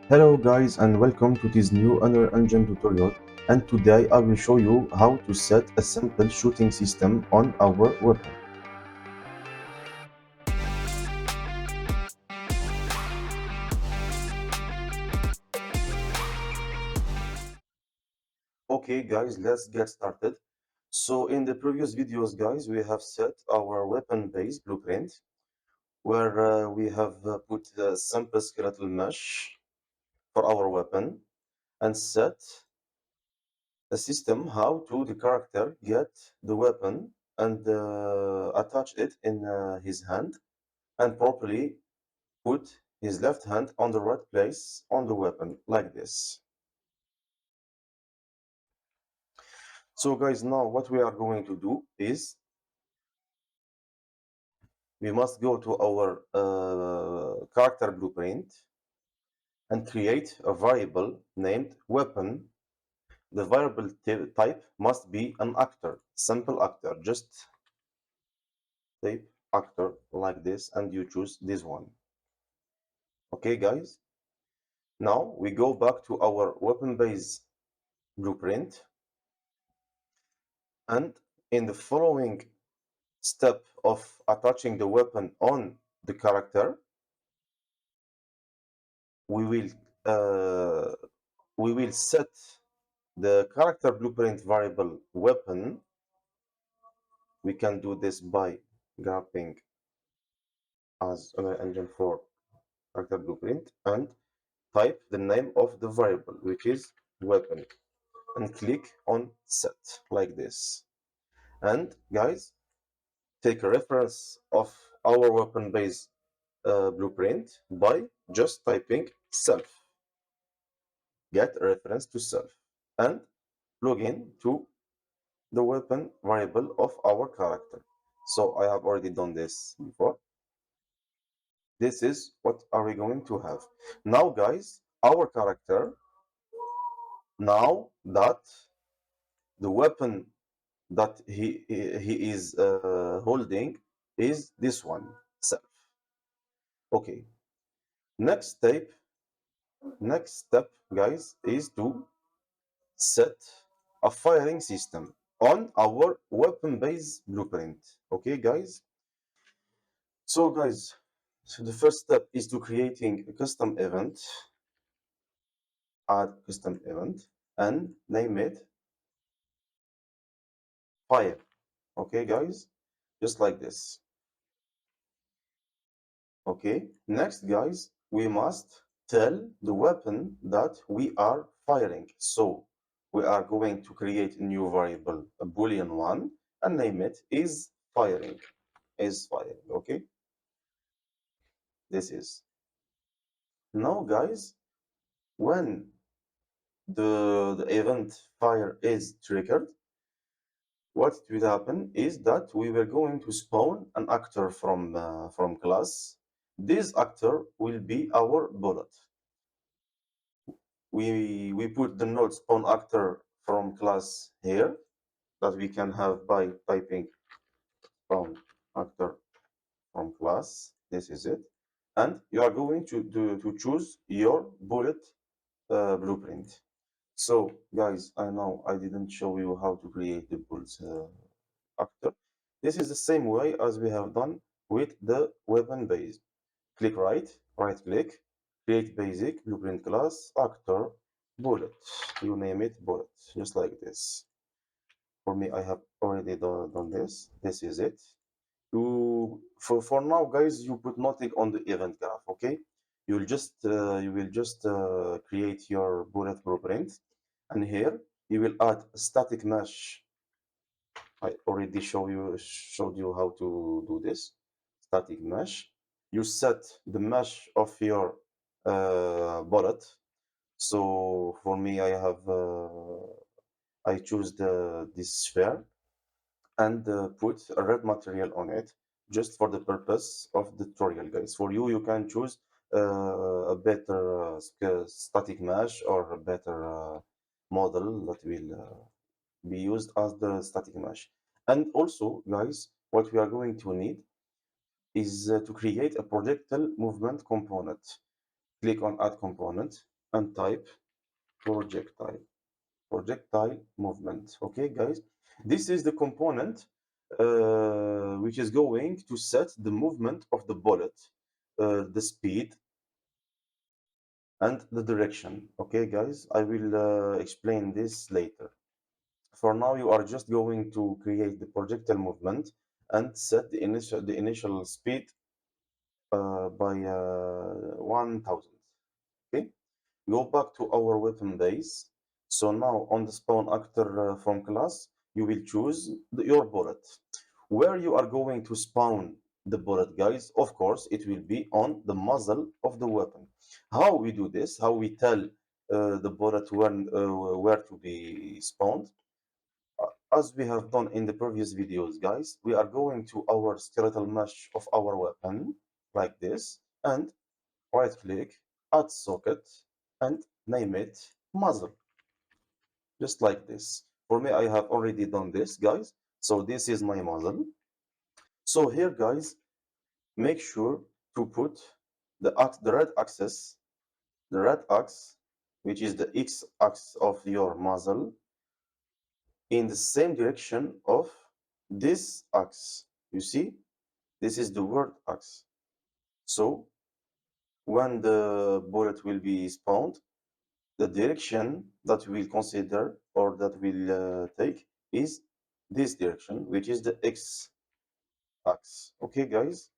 Hello guys and welcome to this new Unreal Engine tutorial, and today I will show you how to set a simple shooting system on our weapon. Okay guys, let's get started. So in the previous videos guys, we have set our weapon base blueprint where we have put a simple skeletal mesh for our weapon and set a system how to the character get the weapon and attach it in his hand and properly put his left hand on the right place on the weapon like this. So guys, now what we are going to do is we must go to our character blueprint and create a variable named weapon. The variable type must be an actor, simple actor. Just type actor like this and you choose this one. Okay guys, now we go back to our weapon base blueprint, and in the following step of attaching the weapon on the character, we will uh, we will set the character blueprint variable weapon. We can do this by grabbing as an engine for character blueprint and type the name of the variable, which is weapon, and click on set like this. And guys, take a reference of our weapon base blueprint by just typing self. Get a reference to self and plug in to the weapon variable of our character. So I have already done this before. This is what are we going to have. Now guys, our character, now that the weapon that he is holding is this one, self. Okay, next step, guys, is to set a firing system on our weapon base blueprint. Okay guys, so the first step is to creating a custom event. Add custom event and name it fire. Okay guys, just like this. Okay, next guys, we must tell the weapon that we are firing. So we are going to create a new variable, a boolean one, and name it is firing. Is firing. Okay, this is. Now guys, when the event fire is triggered, what will happen is that we were going to spawn an actor from class. This actor will be our bullet. We put the node spawn actor from class here that we can have by typing spawn actor from class. This is it, and you are going to choose your bullet blueprint. So guys, I know I didn't show you how to create the bullet actor. This is the same way as we have done with the weapon base. Click right click, create basic blueprint class, actor, bullet. You name it bullet, just like this. For me, I have already done this. This is it. For now, guys, you put nothing on the event graph. Okay, you will just create your bullet blueprint, and here you will add a static mesh. I already showed you how to do this static mesh. You set the mesh of your bullet. So for me, I choose this sphere and put a red material on it just for the purpose of the tutorial, guys. For you, you can choose a better static mesh or a better model that will be used as the static mesh. And also, guys, what we are going to need is to create a projectile movement component. Click on add component, and type projectile. Projectile movement. Okay, guys, this is the component which is going to set the movement of the bullet, the speed and the direction. Okay, guys, I will explain this later. For now, you are just going to create the projectile movement and set the initial speed by 1000. Okay, go back to our weapon base. So now on the spawn actor from class, you will choose your bullet. Where you are going to spawn the bullet, guys, of course, it will be on the muzzle of the weapon. How we do this, how we tell the bullet where to be spawned, as we have done in the previous videos, guys, we are going to our skeletal mesh of our weapon, like this, and right click, add socket, and name it muzzle, just like this. For me, I have already done this, guys. So this is my muzzle. So here, guys, make sure to put the red axis, the red axe, which is the x-axis of your muzzle, in the same direction of this axe. You see, this is the word axe. So when the bullet will be spawned, the direction that we'll consider or that we'll take is this direction, which is the x axis. Okay, guys.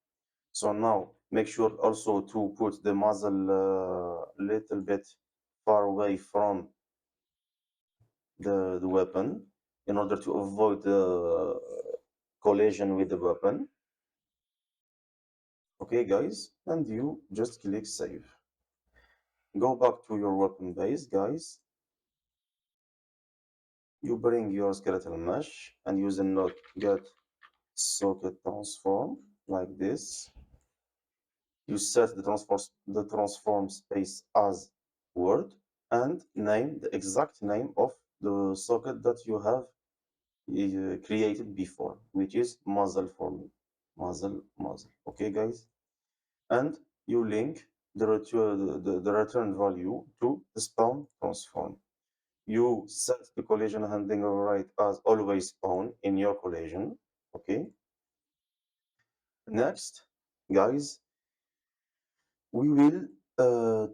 So now make sure also to put the muzzle a little bit far away from the weapon in order to avoid the collision with the weapon. Okay, guys, and you just click save. Go back to your weapon base, guys. You bring your skeletal mesh and use a node get socket transform like this. You set the transform space as word and name the exact name of the socket that you have created before, which is muzzle for me. Muzzle. Okay, guys, and you link the return value to the spawn transform. You set the collision handling override as always spawn in your collision. Okay. Next, guys, we will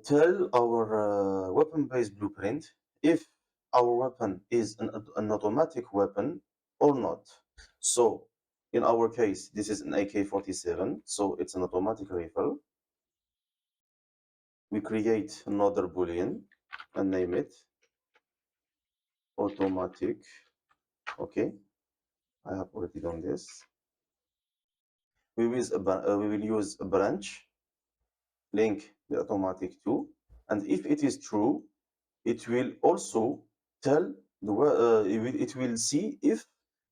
tell our weapon-based blueprint if our weapon is an automatic weapon or not. So in our case, this is an AK-47, so it's an automatic rifle. We create another boolean and name it automatic. Okay, I have already done this. We will use a branch, link the automatic to, and if it is true, it will also tell it will see if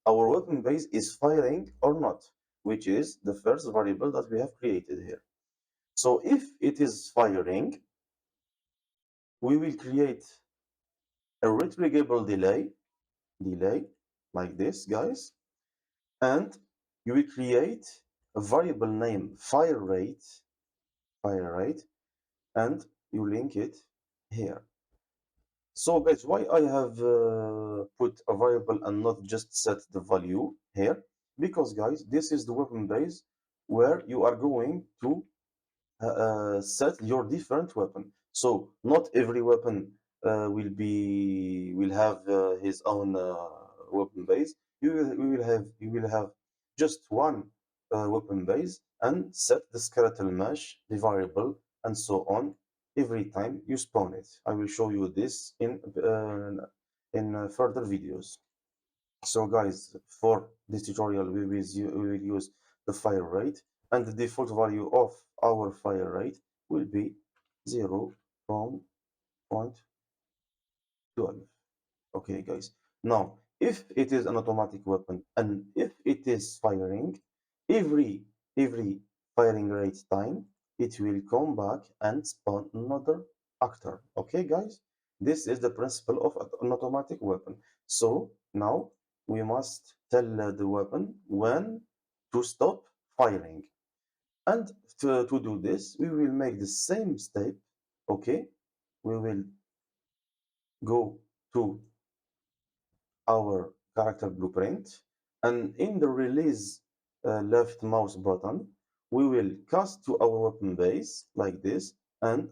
our weapon base is firing or not, which is the first variable that we have created here. So if it is firing, we will create a retrievable delay like this, guys, and you will create a variable name fire rate, and you link it here. So guys, why I have put a variable and not just set the value here? Because guys, this is the weapon base where you are going to set your different weapon. So not every weapon will have his own weapon base. You will have just one weapon base and set the skeletal mesh, the variable, and so on every time you spawn it. I will show you this in further videos. So guys, for this tutorial, we will use the fire rate, and the default value of our fire rate will be 0.12. Okay, guys. Now, if it is an automatic weapon and if it is firing, every firing rate time, it will come back and spawn another actor. Okay, guys? This is the principle of an automatic weapon. So now we must tell the weapon when to stop firing. And to do this, we will make the same step, okay? we will go to our character blueprint, and in the release left mouse button, we will cast to our weapon base like this and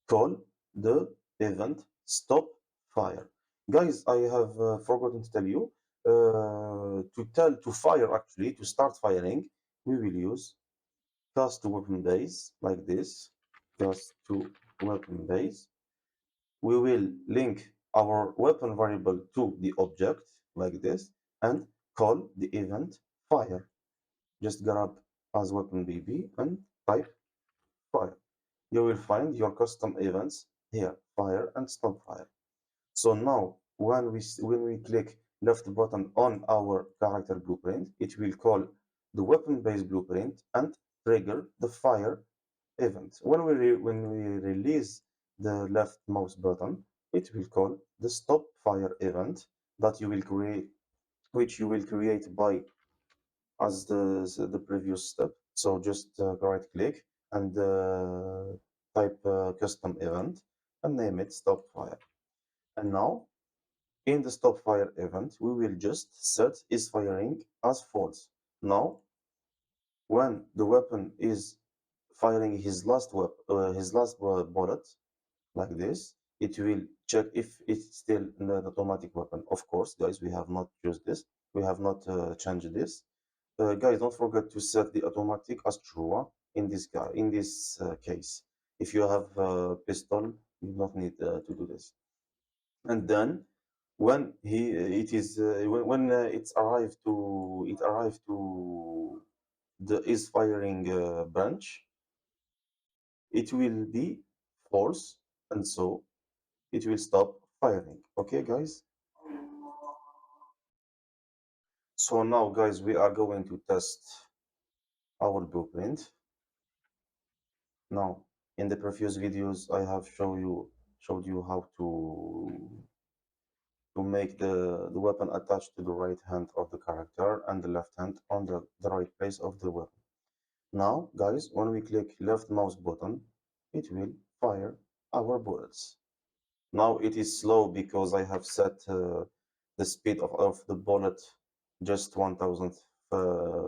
call the event stop fire. Guys, I have forgotten to tell you, to fire, actually, to start firing, we will use cast to weapon base like this, cast to weapon base. We will link our weapon variable to the object like this and call the event fire. Just grab as weapon BB and type fire. You will find your custom events here, fire and stop fire. So now when we click left button on our character blueprint, it will call the weapon based blueprint and trigger the fire event. When we release the left mouse button, it will call the stop fire event that you will create, which you will create by as the previous step. So just right click and type custom event and name it stop fire. And now in the stop fire event, we will just set is firing as false. Now, when the weapon is firing his last bullet, like this, it will check if it's still an automatic weapon. Of course, guys, we have not used this. We have not changed this. Guys, don't forget to set the automatic as true in this case. If you have a pistol, you don't need to do this. And then when it is when it arrived to the is firing branch, it will be false, and so it will stop firing. Okay, guys? So now, guys, we are going to test our blueprint. Now, in the previous videos, I have showed you how to make the weapon attached to the right hand of the character and the left hand on the right place of the weapon. Now, guys, when we click left mouse button, it will fire our bullets. Now it is slow because I have set the speed of the bullet just 1000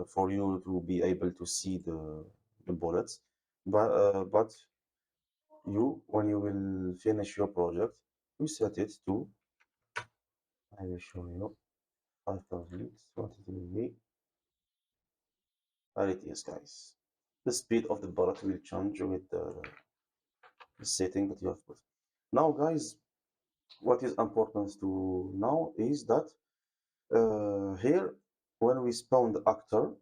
for you to be able to see the bullets. But you, when you will finish your project, you set it to, I will show you, 5000. What it will be. There it is, guys. The speed of the bullet will change with the setting that you have put. Now, guys, what is important to know is that here, when we spawn the actor,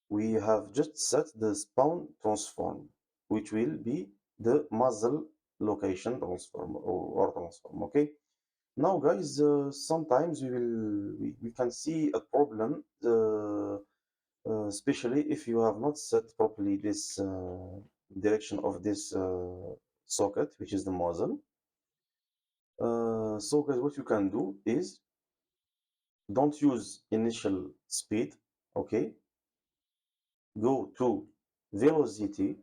we have just set the spawn transform, which will be the muzzle location transform or transform. Okay. Now, guys, sometimes we can see a problem, especially if you have not set properly this direction of this socket, which is the muzzle. So, guys, what you can do is don't use initial speed. Okay, go to velocity,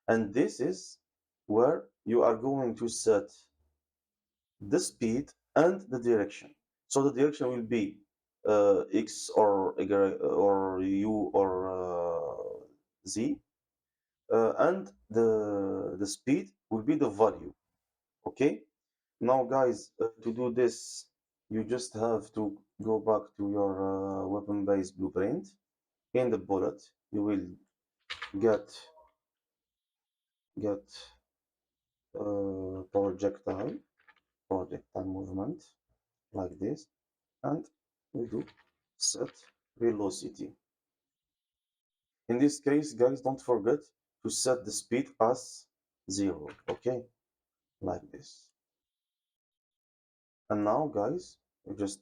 and this is where you are going to set the speed and the direction. So the direction will be x or y or u or z, and the speed will be the value. Okay. Now, guys, to do this, you just have to go back to your weapon-based blueprint. In the bullet, you will get projectile movement like this, and we do set velocity. In this case, guys, don't forget to set the speed as 0. Okay, like this. And now, guys, you just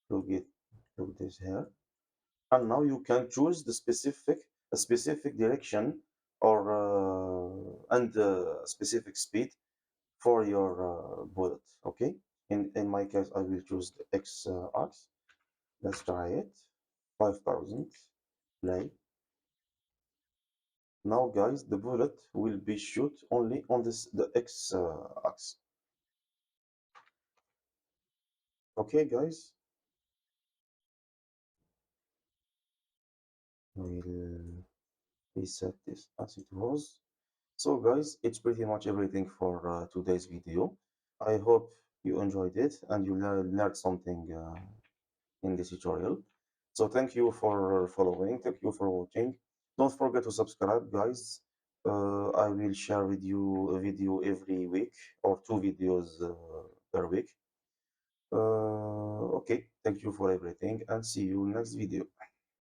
plug this here, and now you can choose the specific direction or and specific speed for your bullet. Okay, in my case, I will choose the x axis. Let's try it. 5000 play. Now, guys, the bullet will be shoot only on the X axis. Okay, guys, we'll reset this as it was. So, guys, it's pretty much everything for today's video. I hope you enjoyed it and you learned something in this tutorial. So, thank you for following. Thank you for watching. Don't forget to subscribe, guys. I will share with you a video every week or two videos per week. Okay, thank you for everything and see you next video.